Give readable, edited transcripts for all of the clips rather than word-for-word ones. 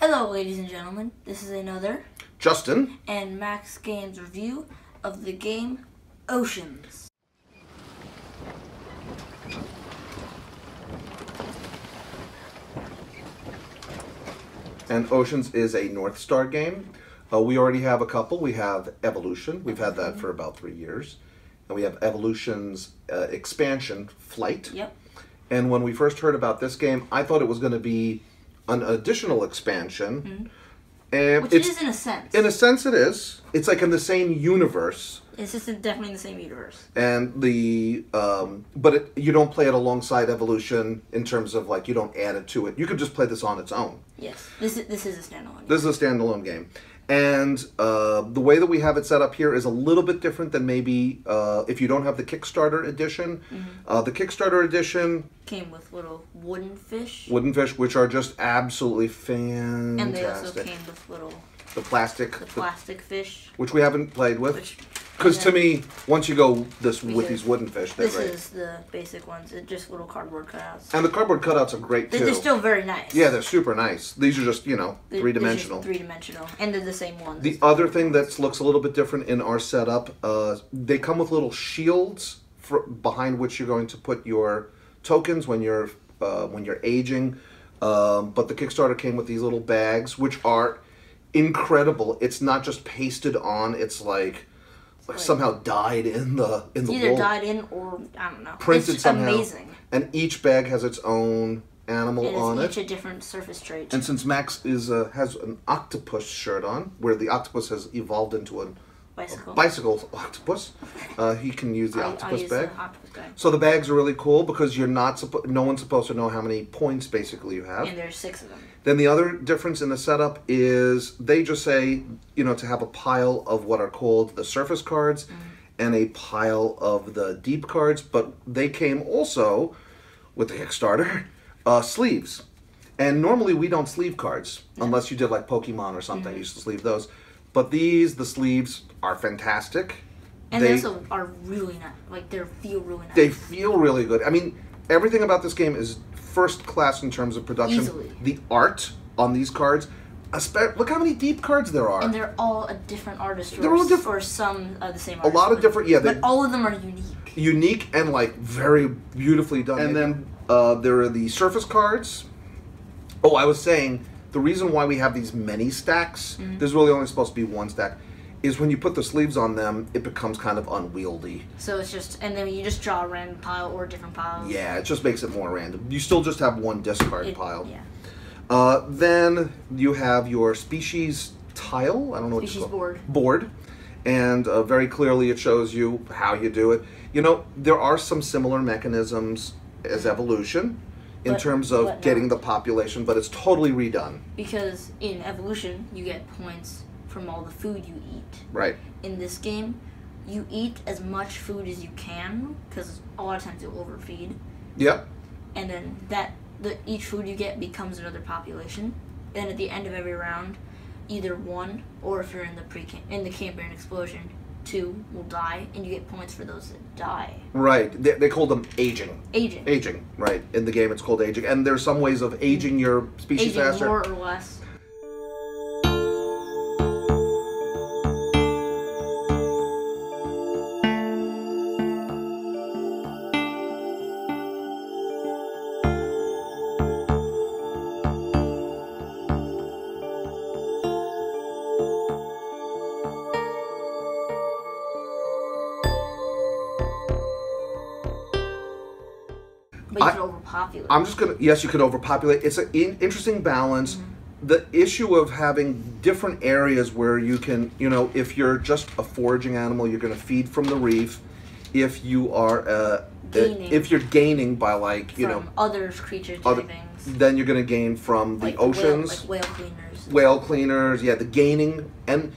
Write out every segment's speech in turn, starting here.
Hello, ladies and gentlemen. This is another Justin and Max Games review of the game Oceans. and Oceans is a North Star game. We already have a couple. We have Evolution. We've had that for about 3 years. And we have Evolution's expansion, Flight. Yep. And when we first heard about this game, I thought it was going to be an additional expansion. And Which it is in a sense. In a sense it is. It's like in the same universe. It's just definitely in the same universe. And you don't play it alongside Evolution in terms of like you don't add it to it. You could just play this on its own. Yes, this is a standalone game. This is a standalone game. And the way that we have it set up here is a little bit different than maybe if you don't have the Kickstarter edition. The Kickstarter edition came with little wooden fish. Wooden fish, which are just absolutely fantastic. And they also came with little... The plastic fish. Which we haven't played with. Because to me, once you go with these wooden fish, they're great. This is the basic ones. It's just little cardboard cutouts. And the cardboard cutouts are great, too. They're still very nice. Yeah, they're super nice. These are just, three-dimensional. Three-dimensional. And they're the same ones. The other thing that looks a little bit different in our setup, they come with little shields behind which you're going to put your tokens when you're aging. But the Kickstarter came with these little bags, which are incredible. It's not just pasted on. It's like somehow dyed in the either wool. Dyed in or I don't know. Printed it's somehow. Amazing. And each bag has its own animal on it. Each a different surface trait. And since Max has an octopus shirt on, where the octopus has evolved into a bicycle octopus, he can use the octopus bag. So the bags are really cool because no one's supposed to know how many points basically you have. And there's 6 of them. Then the other difference in the setup is they just say, to have a pile of what are called the surface cards and a pile of the deep cards, but they came also with the Kickstarter sleeves. And normally we don't sleeve cards unless you did like Pokemon or something. You used to sleeve those. But the sleeves are fantastic. And they also are really nice. Like, they feel really nice. They feel really good. I mean, everything about this game is first class in terms of production. Easily. The art on these cards, look how many deep cards there are. And they're all a different artist. They're all different. Or some the same artist. A lot of different, yeah. But all of them are unique. Unique and, like, very beautifully done. And then there are the surface cards. Oh, I was saying, the reason why we have these many stacks, there's really only supposed to be one stack, is when you put the sleeves on them, it becomes kind of unwieldy. So it's just, and then you just draw a random pile or different piles. Yeah, it just makes it more random. You still just have one discard pile. Yeah. Then you have your species tile. I don't know what it's called. Board. And very clearly it shows you how you do it. There are some similar mechanisms as Evolution in terms of getting the population, but it's totally redone. Because in Evolution, you get points from all the food you eat. Right. In this game, you eat as much food as you can, because a lot of times you'll overfeed. Yep. And then each food you get becomes another population. And at the end of every round, either 1, or if you're in the Cambrian explosion, 2 will die, and you get points for those that die. Right. They call them aging. Aging, right. In the game it's called aging. And there's some ways of aging your species faster. More or less. But you can overpopulate. Yes, you could overpopulate. It's an interesting balance. The issue of having different areas where you can, if you're just a foraging animal, you're going to feed from the reef. If you are, if you're gaining by from other creatures doing things, then you're going to gain from the oceans. Like whale cleaners. Whale cleaners, yeah, the gaining. And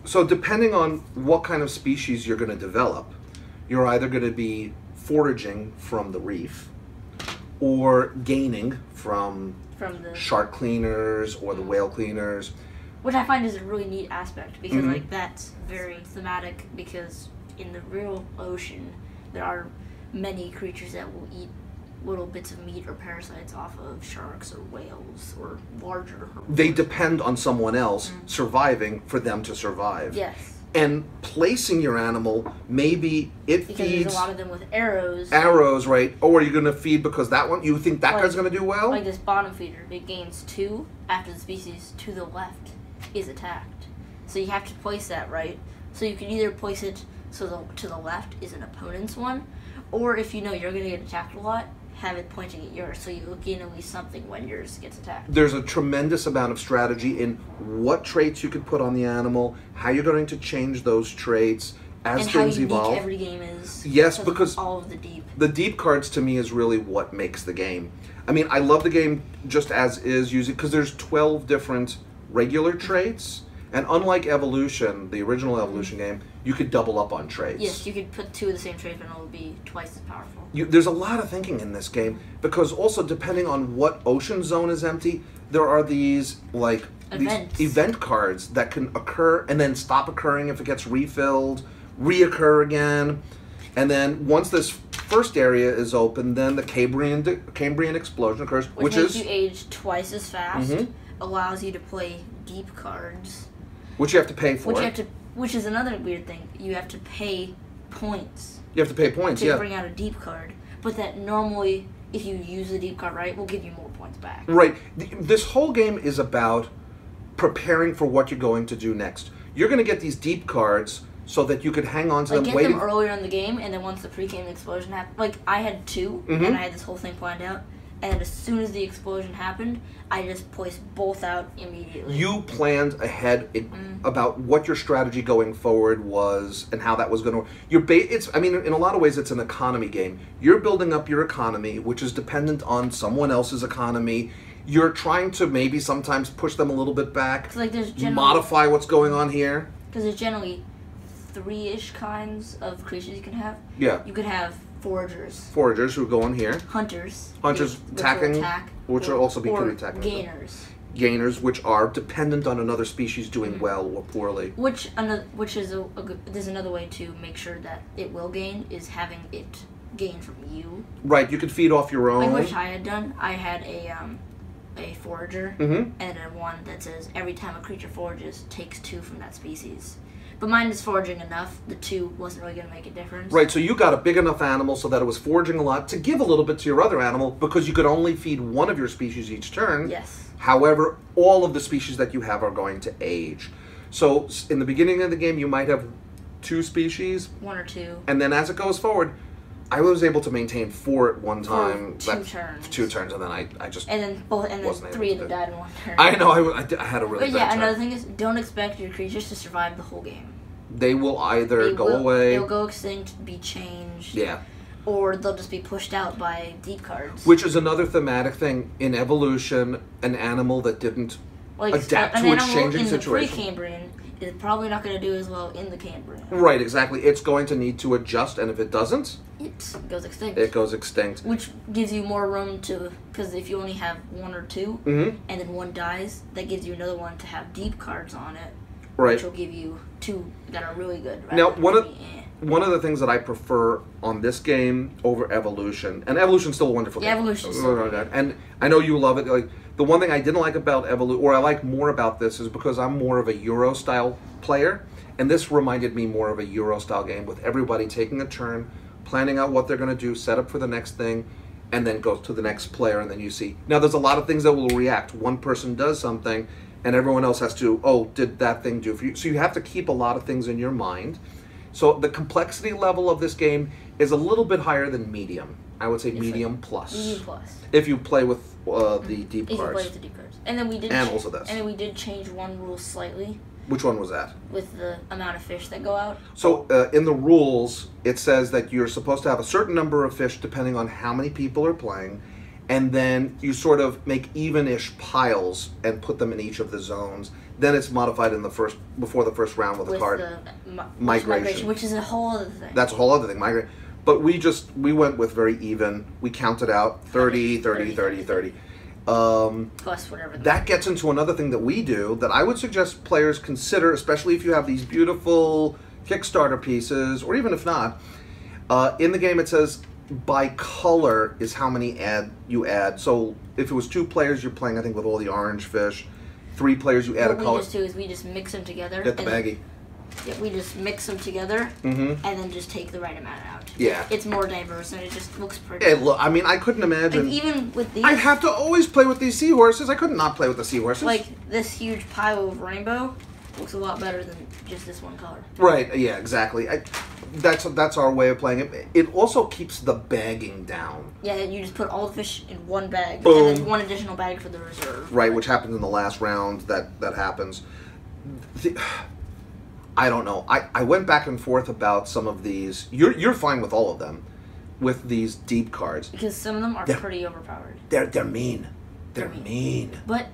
so depending on what kind of species you're going to develop, you're either going to be foraging from the reef, or gaining from the shark cleaners or the whale cleaners. Which I find is a really neat aspect, because that's very thematic, because in the real ocean there are many creatures that will eat little bits of meat or parasites off of sharks or whales or larger herbivores. They depend on someone else surviving for them to survive. Yes. And placing your animal, maybe it Because feeds there's a lot of them with arrows. arrows, right? Oh, are you going to feed because that one, you think that guy's going to do well? Like this bottom feeder, it gains 2 after the species to the left is attacked. So you have to place that right. So you can either place it so to the left is an opponent's one, or if you know you're going to get attacked a lot, have it pointing at yours, so you gain at least something when yours gets attacked. There's a tremendous amount of strategy in what traits you could put on the animal, how you're going to change those traits as and things how unique evolve. every game is. Yes, because all of the deep. The deep cards to me is really what makes the game. I mean, I love the game just as is, using because there's 12 different regular traits, and unlike Evolution, the original Evolution game, you could double up on traits. Yes, you could put 2 of the same trait and it will be twice as powerful. There's a lot of thinking in this game, because also depending on what ocean zone is empty, there are these like Events. these event cards that can occur and then stop occurring if it gets refilled, reoccur again, and then once this first area is open, then the Cambrian explosion occurs, which makes you age twice as fast, allows you to play deep cards, which you have to pay for. Which is another weird thing. You have to pay points. You have to pay points, to bring out a deep card, but that normally, if you use the deep card right, will give you more points back. Right. This whole game is about preparing for what you're going to do next. You're going to get these deep cards so that you could hang on to them. Get them earlier in the game, and then once the pre-game explosion happened, like I had 2, and I had this whole thing planned out. And as soon as the explosion happened, I just placed both out immediately. You planned ahead about what your strategy going forward was and how that was going to work. I mean, in a lot of ways, it's an economy game. You're building up your economy, which is dependent on someone else's economy. You're trying to maybe sometimes push them a little bit back, like modify what's going on here. Because there's generally 3-ish kinds of creatures you can have. Yeah. You could have foragers. Foragers who go in here. Hunters. Attacking, which will also be pretty attacking. Gainers. Gainers, which are dependent on another species doing well or poorly. Which is there's another way to make sure that it will gain is having it gain from you. Right, you could feed off your own. Like which I had done. I had a forager and a one that says every time a creature forages, takes 2 from that species. But mine is foraging enough. The 2 wasn't really going to make a difference. Right, so you got a big enough animal so that it was foraging a lot to give a little bit to your other animal because you could only feed one of your species each turn. Yes. However, all of the species that you have are going to age. So in the beginning of the game, you might have 2 species. 1 or 2. And then as it goes forward, I was able to maintain 4 at one time. For 2 turns. 2 turns, and then I just and then 3 of them died in 1 turn. I know, I had a really bad turn. Another thing is, don't expect your creatures to survive the whole game. They will either go away. They'll go extinct, be changed. Yeah. Or they'll just be pushed out by deep cards. Which is another thematic thing. In Evolution, an animal that didn't adapt to its changing situation. The pre-Cambrian is probably not going to do as well in the Cambrian. Right, exactly. It's going to need to adjust, and if it doesn't, it goes extinct. It goes extinct. Which gives you more room to, because if you only have 1 or 2, and then 1 dies, that gives you another one to have deep cards on it. Right. Which will give you 2 that are really good. Now, one of the things that I prefer on this game over Evolution, and Evolution's still a wonderful game. Evolution's still good. And I know you love it. Like the one thing I didn't like about Evolution, or I like more about this, is because I'm more of a Euro style player, and this reminded me more of a Euro style game with everybody taking a turn, planning out what they're going to do, set up for the next thing, and then go to the next player, and then you see. Now, there's a lot of things that will react. One person does something, and everyone else has to, oh, did that thing do for you? So you have to keep a lot of things in your mind. So the complexity level of this game is a little bit higher than medium. I would say medium plus. Medium plus. If you play with the deep cards. If you play with the deep cards. And then we did also this. And then we did change one rule slightly. Which one was that? With the amount of fish that go out. So in the rules, it says that you're supposed to have a certain number of fish depending on how many people are playing. And then you sort of make even-ish piles and put them in each of the zones. Then it's modified in before the first round with a card. The migration, which is a whole other thing. That's a whole other thing. But we went with very even. We counted out 30, 30, 30, 30. Plus whatever. That gets into another thing that we do that I would suggest players consider, especially if you have these beautiful Kickstarter pieces, or even if not. In the game it says, by color is how many you add. So if it was 2 players, you're playing, I think, with all the orange fish. 3 players, you add a color. What we just do is we just mix them together. Get the baggie. Yeah, we just mix them together and then just take the right amount out. Yeah. It's more diverse and it just looks pretty. I mean, I couldn't imagine. Like, even with these. I'd have to always play with these seahorses. I could not play with the seahorses. Like, this huge pile of rainbow looks a lot better than just this one color. Right, yeah, exactly. That's our way of playing it. It also keeps the bagging down. Yeah, you just put all the fish in one bag. Boom. And then one additional bag for the reserve. Right, which happens in the last round. That happens. I don't know. I went back and forth about some of these. You're fine with all of them, with these deep cards. Because some of them are pretty overpowered. They're mean. They're mean. But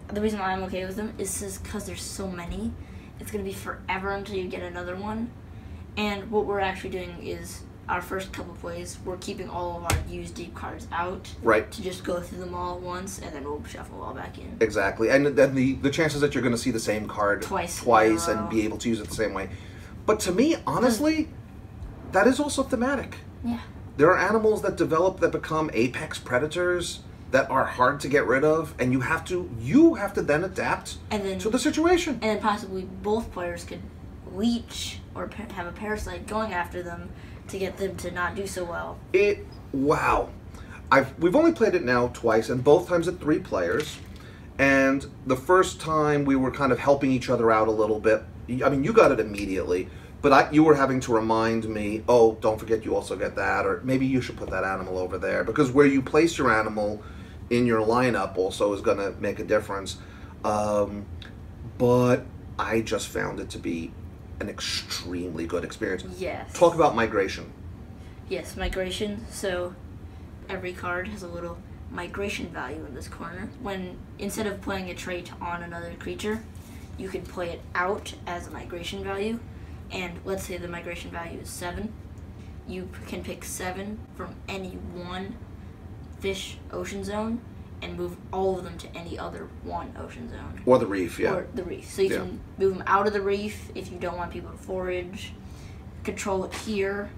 the reason why I'm okay with them is because there's so many. It's going to be forever until you get another one. And what we're actually doing is our first couple plays, we're keeping all of our used deep cards out. Right. To just go through them all at once, and then we'll shuffle all back in. Exactly. And then the chances that you're going to see the same card twice and be able to use it the same way. But to me, honestly, that is also thematic. Yeah. There are animals that develop that become apex predators that are hard to get rid of, and you have to then adapt to the situation. And then possibly both players could leech or have a parasite going after them to get them to not do so well. Wow. We've only played it now twice, and both times at 3 players. And the first time we were kind of helping each other out a little bit. I mean, you got it immediately, but you were having to remind me, oh, don't forget you also get that, or maybe you should put that animal over there, because where you place your animal in your lineup also is going to make a difference. But I just found it to be an extremely good experience. Yes. Talk about migration. Yes, migration. So every card has a little migration value in this corner. When instead of playing a trait on another creature, you can play it out as a migration value. And let's say the migration value is 7. You can pick 7 from any one fish ocean zone and move all of them to any other one ocean zone. Or the reef, yeah. Or the reef. So you can move them out of the reef if you don't want people to forage. Control it here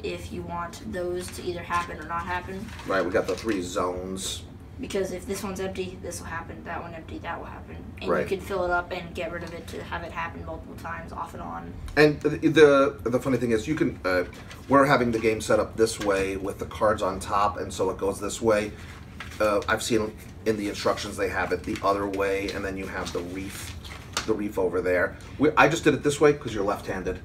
if you want those to either happen or not happen. Right, we got the 3 zones. Because if this one's empty, this will happen. That one empty, that will happen. And right. You can fill it up and get rid of it to have it happen multiple times, off and on. And the funny thing is, you can we're having the game set up this way with the cards on top, and so it goes this way. I've seen in the instructions they have it the other way, and then you have the reef over there. I just did it this way because you're left-handed,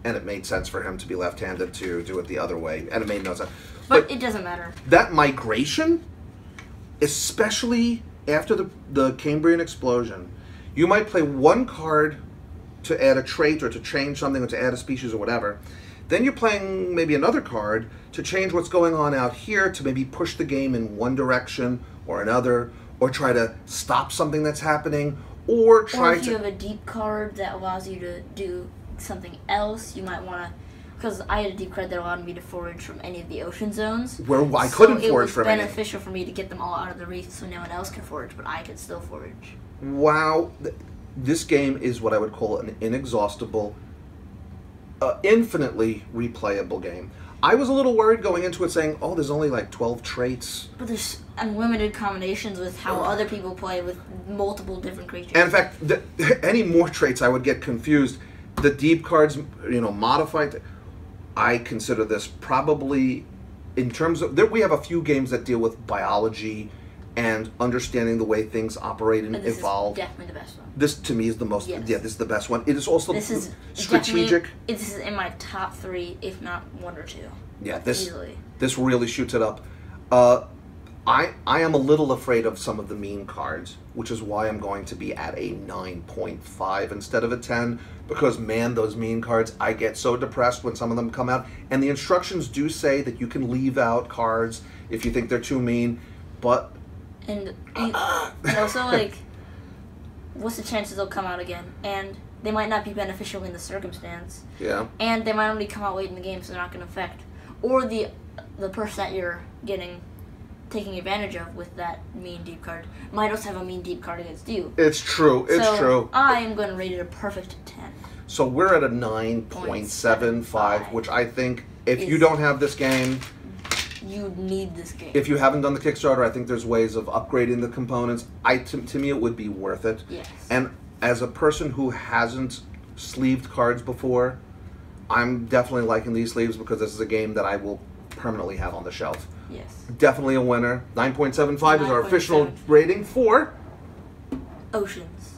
and it made sense for him to be left-handed to do it the other way, and it made no sense. But it doesn't matter. That migration, especially after the Cambrian explosion, you might play one card to add a trait or to change something or to add a species or whatever. Then you're playing maybe another card to change what's going on out here, to maybe push the game in one direction or another, or try to stop something that's happening, or try to... Or if you have a deep card that allows you to do something else, you might want to... Because I had a deep card that allowed me to forage from any of the ocean zones. Where I couldn't forage from any. It was beneficial for me to get them all out of the reef so no one else could forage, but I could still forage. Wow. This game is what I would call an inexhaustible, infinitely replayable game. I was a little worried going into it saying, oh, there's only like 12 traits. But there's unlimited combinations with how other people play with multiple different creatures. And in fact, any more traits I would get confused. The deep cards, modified... I consider this probably, in terms of, we have a few games that deal with biology and understanding the way things operate and evolve. This is definitely the best one. This, to me, is the most, yes. Yeah, this is the best one. It is also strategic. This is in my top 3, if not 1 or 2. Yeah, easily. This really shoots it up. I am a little afraid of some of the mean cards, which is why I'm going to be at a 9.5 instead of a 10, because, man, those mean cards, I get so depressed when some of them come out. And the instructions do say that you can leave out cards if you think they're too mean, but... And also, like, what's the chances they'll come out again? And they might not be beneficial in the circumstance. Yeah. And they might only come out late in the game, so they're not going to affect. Or the person that you're taking advantage of with that mean deep card might also have a mean deep card against you. It's true. It's true. I am going to rate it a perfect 10. So we're at a 9.75, which I think if you don't have this game, you need this game. If you haven't done the Kickstarter, I think there's ways of upgrading the components. To me, it would be worth it. Yes. And as a person who hasn't sleeved cards before, I'm definitely liking these sleeves because this is a game that I will permanently have on the shelf. Yes. Definitely a winner. 9.75 is our official 9.7. rating for Oceans.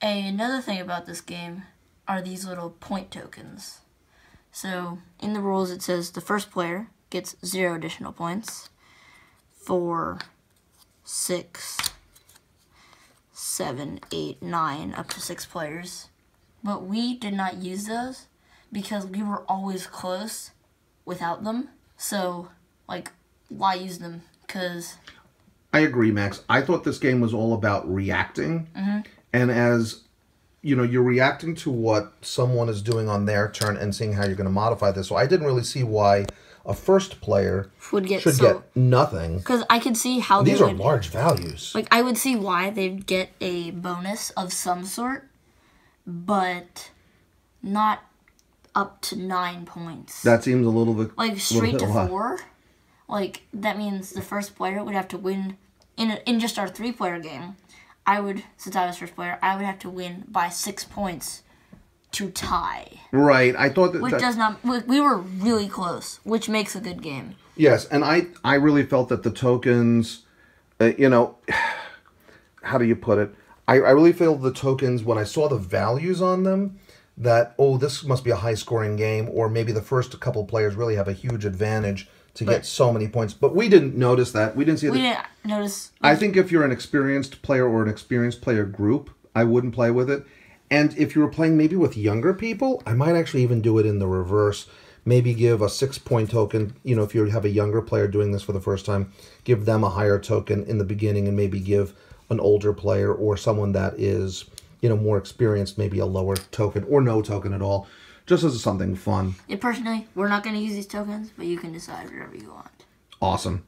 Another thing about this game are these little point tokens. So, in the rules it says the first player gets 0 additional points. 4, 6, 7, 8, 9, up to 6 players. But we did not use those because we were always close without them. So, like, why use them? Because... I agree, Max. I thought this game was all about reacting. And as, you know, you're reacting to what someone is doing on their turn and seeing how you're going to modify this. So I didn't really see why a first player should get nothing. Because I could see how these are large values. Like, I would see why they'd get a bonus of some sort, but not up to 9 points. That seems a little bit... Like, straight to 4. Like, that means the first player would have to win in just our 3-player game. Since I was first player, I would have to win by 6 points to tie. Right, I thought that... Which does not... We were really close, which makes a good game. Yes, and I really felt that the tokens, you know, how do you put it? I really feel the tokens, when I saw the values on them, that, oh, this must be a high-scoring game, or maybe the first couple players really have a huge advantage to get so many points. But we didn't notice that. We didn't see that. We didn't notice. I think if you're an experienced player or an experienced player group, I wouldn't play with it. And if you were playing maybe with younger people, I might actually even do it in the reverse. Maybe give a 6-point token. You know, if you have a younger player doing this for the first time, give them a higher token in the beginning and maybe give an older player or someone that is, you know, more experienced, maybe a lower token or no token at all. Just as something fun. Yeah, personally, we're not going to use these tokens, but you can decide whatever you want. Awesome.